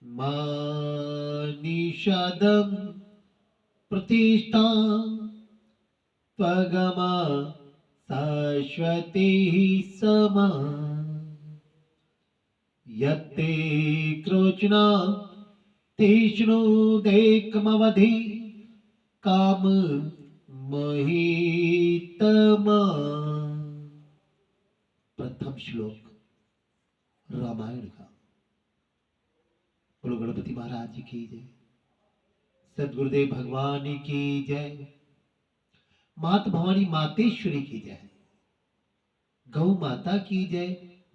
मानिषदं प्रतिष्ठा पगमा शाश्वती समा यत्ते क्रोचना तीक्ष्णोदेकमवधि काम महितमा। प्रथम श्लोक रामायण का। बोलो गणपति महाराज जी की जय, सदगुरुदेव भगवान की जय, मात भवानी मातेश्वरी की जय, गौ माता की जय,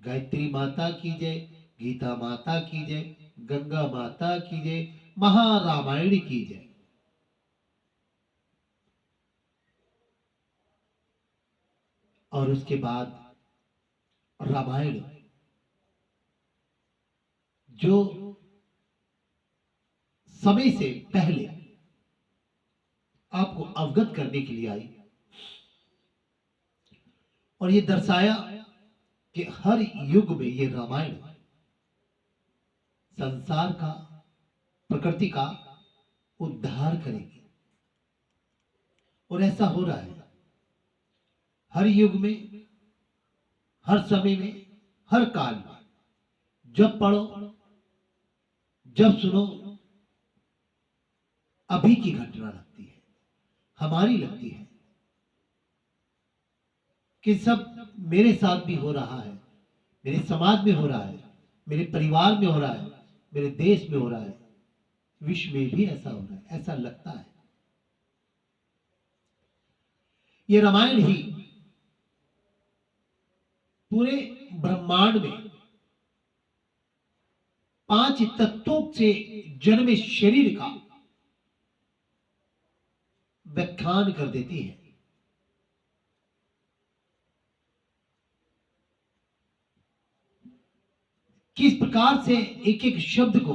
गायत्री माता की जय, गीता माता की जय, गंगा माता की जय, महारामायण की जय। और उसके बाद रामायण जो समय से पहले आपको अवगत करने के लिए आई और ये दर्शाया कि हर युग में ये रामायण संसार का, प्रकृति का उद्धार करेगी। और ऐसा हो रहा है हर युग में, हर समय में, हर काल में। जब पढ़ो, जब सुनो, अभी की घटना लगती है, हमारी लगती है कि सब मेरे साथ भी हो रहा है, मेरे समाज में हो रहा है, मेरे परिवार में हो रहा है, मेरे देश में हो रहा है, विश्व में भी ऐसा हो रहा है, ऐसा लगता है। ये रामायण ही पूरे ब्रह्मांड में 5 तत्वों से जन्मे शरीर का व्याख्यान कर देती है। किस प्रकार से एक एक शब्द को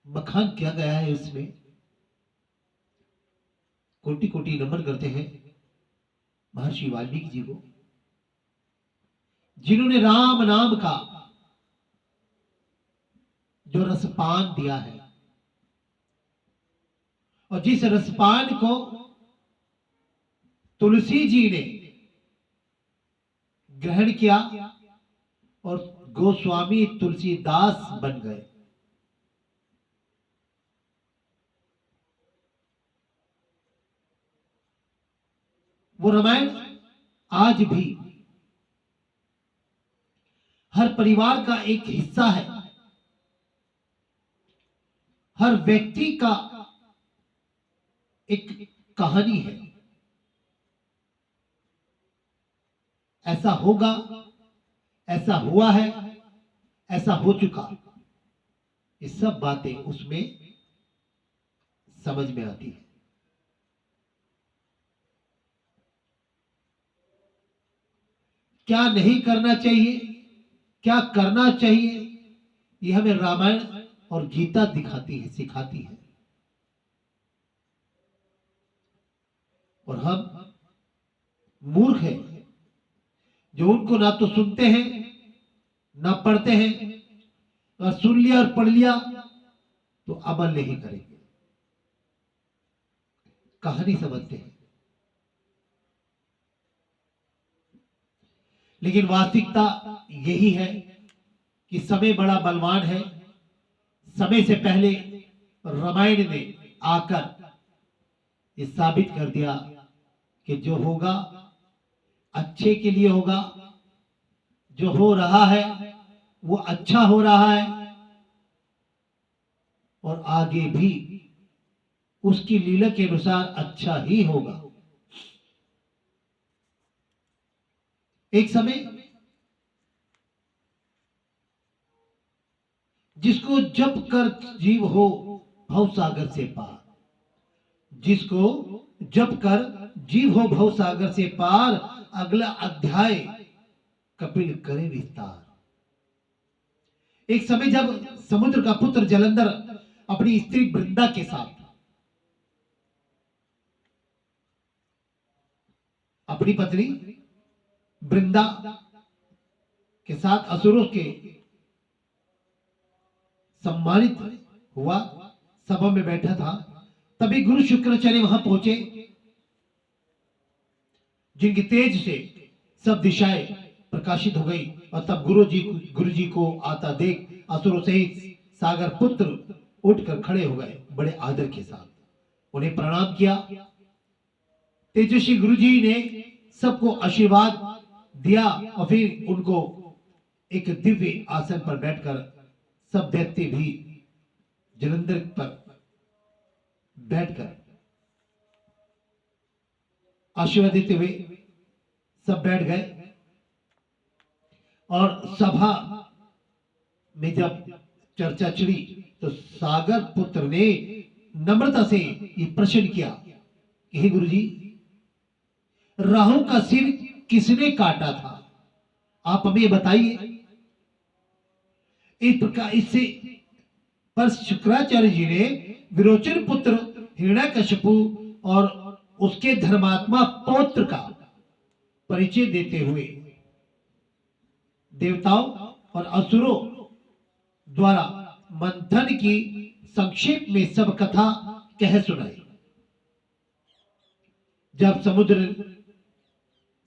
बखान किया गया है, उसमें कोटि कोटि नमन करते हैं महर्षि वाल्मीकि जी को, जिन्होंने राम नाम का जो रसपान दिया है, और जिस रसपान को तुलसी जी ने ग्रहण किया और गोस्वामी तुलसीदास बन गए। वो रामायण आज भी हर परिवार का एक हिस्सा है, हर व्यक्ति का एक कहानी है। ऐसा होगा, ऐसा हुआ है, ऐसा हो चुका, ये सब बातें उसमें समझ में आती है। क्या नहीं करना चाहिए, क्या करना चाहिए, ये हमें रामायण और गीता दिखाती है, सिखाती है। और हम मूर्ख हैं जो उनको ना तो सुनते हैं, ना पढ़ते हैं, और सुन लिया और पढ़ लिया तो अमल नहीं करेंगे, कहानी समझते हैं। लेकिन वास्तविकता यही है कि समय बड़ा बलवान है। समय से पहले रामायण ने आकर ये साबित कर दिया कि जो होगा अच्छे के लिए होगा, जो हो रहा है वो अच्छा हो रहा है, और आगे भी उसकी लीला के अनुसार अच्छा ही होगा। एक समय जिसको जप कर जीव हो भव सागर से पार, जिसको जप कर जीव हो भव सागर से पार, अगला अध्याय कपिल करे विस्तार। एक समय जब समुद्र का पुत्र जलंधर अपनी स्त्री वृंदा के साथ, अपनी पत्नी वृंदा के साथ असुरों के सम्मानित हुआ, सभा में बैठा था। तभी गुरु शुक्राचार्य वहां पहुंचे, जिनके तेज से सब दिशाएं प्रकाशित हो गई। और तब गुरु जी को आता देख असुरों सहित सागर पुत्र उठकर खड़े हो गए, बड़े आदर के साथ उन्हें प्रणाम किया। तेजस्वी गुरु जी ने सबको आशीर्वाद दिया और फिर उनको एक दिव्य आसन पर बैठकर सब दैत्य भी जलंधर पर बैठकर आशीर्वाद देते हुए सब बैठ गए। और सभा में जब चर्चा चली तो सागर पुत्र ने नम्रता से ये प्रश्न किया कि हे गुरु जी, राहु का सिर किसने काटा था, आप हमें बताइए। इस प्रकार इससे पर शुक्राचार्य जी ने विरोचन पुत्र हिरण्यकशिपु और उसके धर्मात्मा पौत्र का परिचय देते हुए देवताओं और असुरों द्वारा मंथन की संक्षेप में सब कथा कह सुनाई। जब समुद्र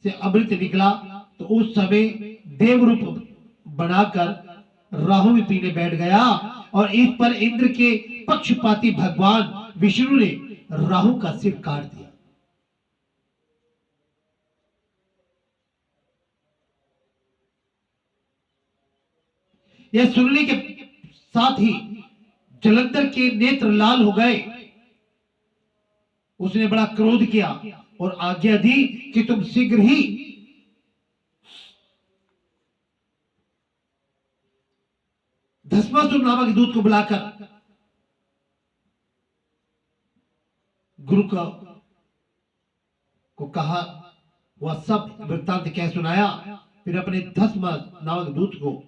से अमृत निकला तो उस समय देव रूप बनाकर राहु में पीने बैठ गया और इस पर इंद्र के पक्षपाती भगवान विष्णु ने राहु का सिर काट दिया। यह सुनने के साथ ही जलंधर के नेत्र लाल हो गए। उसने बड़ा क्रोध किया और आज्ञा दी कि तुम शीघ्र ही धस्मासुर नामक दूत को बुलाकर गुरु को कहा, वह सब वृत्तांत कह सुनाया। फिर अपने धस्मा नामक दूत को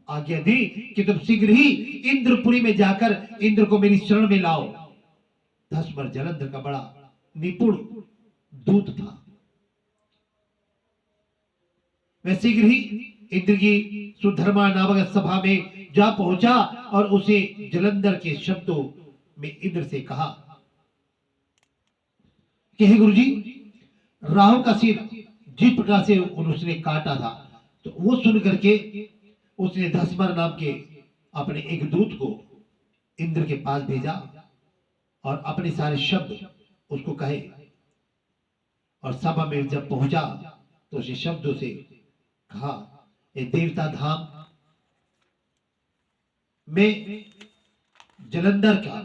आज्ञा दी कि तुम शीघ्र ही इंद्रपुरी में जाकर इंद्र को मेरी शरण में लाओ। धस्मर जलंधर का बड़ा निपुण दूत था। वह शीघ्र ही इंद्र की सुधर्मा नामक सभा में जा पहुंचा और उसे जलंधर के शब्दों में इंद्र से कहा कि हे गुरुजी, राहु का सिर जिस प्रकार से उसने काटा था तो वो सुन करके उसने धस्मर नाम के अपने एक दूत को इंद्र के पास भेजा और अपने सारे शब्द उसको कहे। और सभा में जब पहुंचा तो उसे शब्दों से कहा, ये देवता धाम में जलंधर का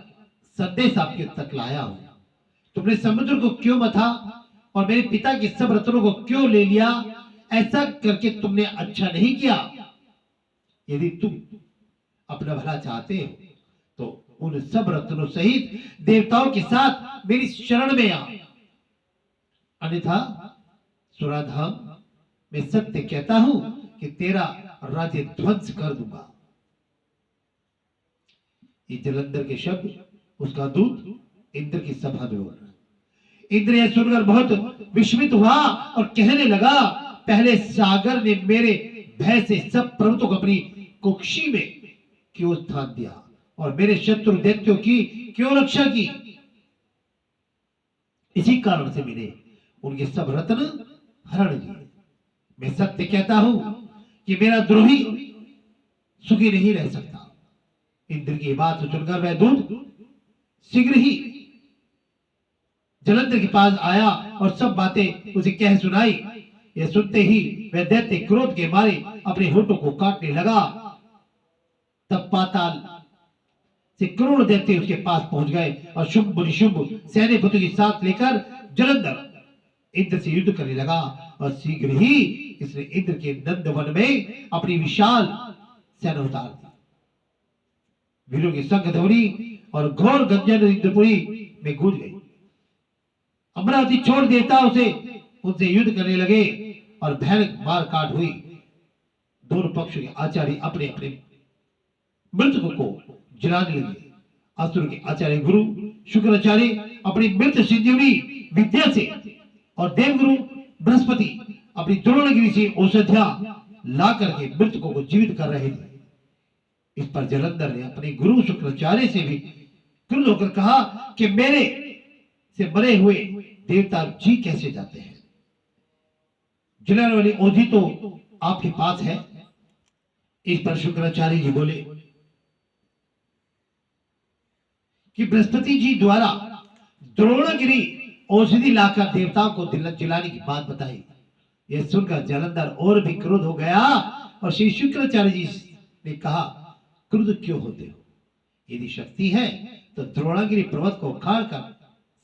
संदेश आपके तक लाया हूं। तुमने समुद्र को क्यों मथा और मेरे पिता के सब रत्नों को क्यों ले लिया? ऐसा करके तुमने अच्छा नहीं किया। यदि तुम अपना भला चाहते हो तो उन सब रत्नों सहित देवताओं के साथ मेरी शरण में आ, अन्यथा सुराधाम में सत्य कहता हूं कि तेरा राज्य ध्वंस कर दूंगा। ये जलंधर के शब्द उसका दूत इंद्र की सभा में बोला। इंद्र यह सुनकर बहुत विस्मित हुआ और कहने लगा, पहले सागर ने मेरे भय से सब पर्वतों को अपनी कुक्षी में क्यों स्थान दिया और मेरे शत्रु दैत्यों की क्यों रक्षा की? इसी कारण से मैंने उनके सब रत्न हरण लिए। मैं सत्य कहता हूं कि मेरा द्रोही सुखी नहीं रह सकता। इंद्र की बात सुनकर वह दूत शीघ्र ही जलंधर के पास आया और सब बातें उसे कह सुनाई। यह सुनते ही वह दैत्य क्रोध के मारे अपने होठों को काटने लगा। तब पाताल से करोड़ दैत्य उसके पास पहुंच गए और शुंभ निशुंभ सैन्यपतियों के साथ लेकर जलंधर इंद्र से युद्ध करने लगा। और शीघ्र ही इसने इंद्र के नंदवन में अपनी विशाल सेना उतार दी। वीरों की संग ध्वनि और घोर गंजन इंद्रपुरी में गूंज गई। अमरावती छोड़ देता उनसे युद्ध करने लगे और भयानक मार काट हुई। दोनों पक्षों के आचार्य अपने अपने मृतकों को जलाने लगे। असुर के आचार्य गुरु शुक्राचार्य अपनी मृत संजीवनी विद्या से और देवगुरु बृहस्पति अपनी द्रोणगिरी से औषधियां ला करके मृतकों को जीवित कर रहे थे। इस पर जलंधर ने अपने गुरु शुक्राचार्य से भी क्रुद्ध होकर कहा कि मेरे से मरे हुए देवता जी कैसे जाते हैं? जलाने वाली औधी तो आपके पास है। इस पर शुक्राचार्य जी बोले कि बृहस्पति जी द्वारा द्रोणगिरी औषधि लाकर देवताओं को जिलाने की बात बताई। यह सुनकर जलंधर और भी क्रोध हो गया और श्री शुक्राचार्य जी ने कहा, क्रोध क्यों होते हो? यदि शक्ति है तो द्रोणागिरी पर्वत को उखाड़ कर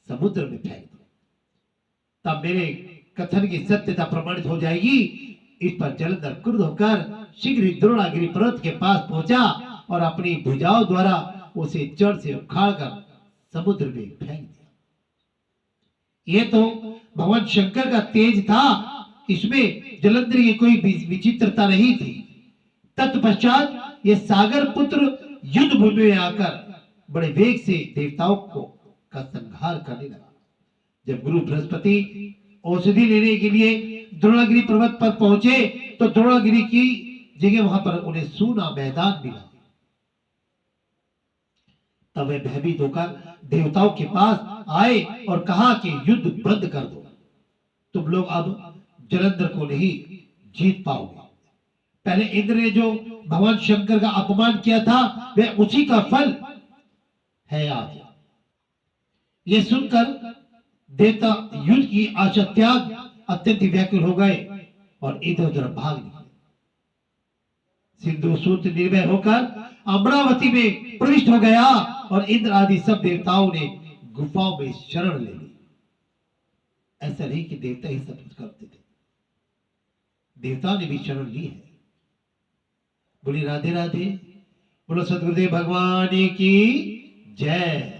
समुद्र में फेंक दो, तब मेरे कथन की सत्यता प्रमाणित हो जाएगी। इस पर जलंधर क्रुद्ध होकर शीघ्र ही द्रोणागिरी पर्वत के पास पहुंचा और अपनी भुजाओं द्वारा उसे जड़ से उखाड़ कर समुद्र में फेंक दिया। यह तो भगवान शंकर का तेज था, इसमें जलंधर की कोई विचित्रता नहीं थी। तत्पश्चात ये सागर पुत्र युद्ध भूमि में आकर बड़े वेग से देवताओं का संहार करने लगा। जब गुरु बृहस्पति औषधि लेने के लिए द्रोणागिरी पर्वत पर पहुंचे तो द्रोणागिरी की जगह वहां पर उन्हें सूना मैदान मिला। तब वे भयभीत होकर देवताओं के पास आए और कहा कि युद्ध बंद कर दो, तुम लोग अब जलंधर को नहीं जीत पाओगे। पहले इंद्र ने जो भगवान शंकर का अपमान किया था वह उसी का फल है आज। यह सुनकर देवता युद्ध की आशा त्याग अत्यंत व्याकुल हो गए और इधर उधर भाग निकले। सिंधु सूत निर्भय होकर अमरावती में प्रविष्ट हो गया और इंद्र आदि सब देवताओं ने गुफाओं में शरण ले ली। ऐसा नहीं कि देवता ही सब कुछ करते थे, देवताओं ने भी शरण ली है। बोली राधे राधे, बोलो सदगुरुदेव भगवान की जय।